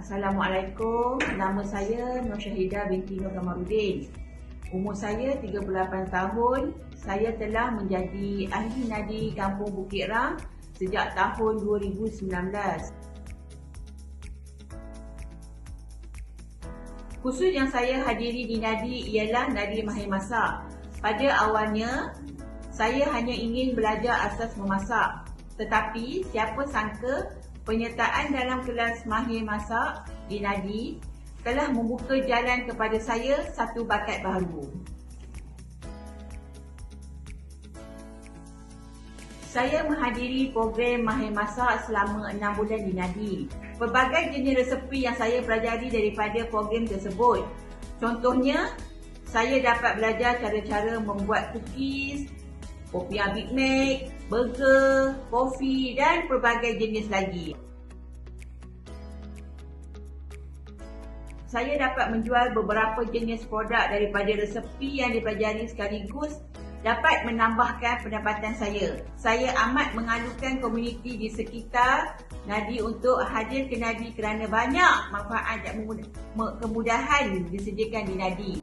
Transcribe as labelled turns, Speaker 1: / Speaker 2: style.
Speaker 1: Assalamualaikum, nama saya Nur Syahidah binti Nur Kamaruddin. Umur saya 38 tahun. Saya telah menjadi ahli nadi Kampung Bukit Ram sejak tahun 2019. Kursus yang saya hadiri di nadi ialah nadi mahir masak. Pada awalnya, saya hanya ingin belajar asas memasak. Tetapi siapa sangka penyertaan dalam kelas mahir masak di nadi telah membuka jalan kepada saya satu bakat baru. Saya menghadiri program mahir masak selama 6 bulan di nadi. Pelbagai jenis resepi yang saya pelajari daripada program tersebut. Contohnya, saya dapat belajar cara-cara membuat cookies, popiah Big Mac, burger, kopi dan pelbagai jenis lagi. Saya dapat menjual beberapa jenis produk daripada resepi yang dipelajari sekaligus dapat menambahkan pendapatan saya. Saya amat mengalukan komuniti di sekitar nadi untuk hadir ke nadi kerana banyak manfaat dan kemudahan disediakan di nadi.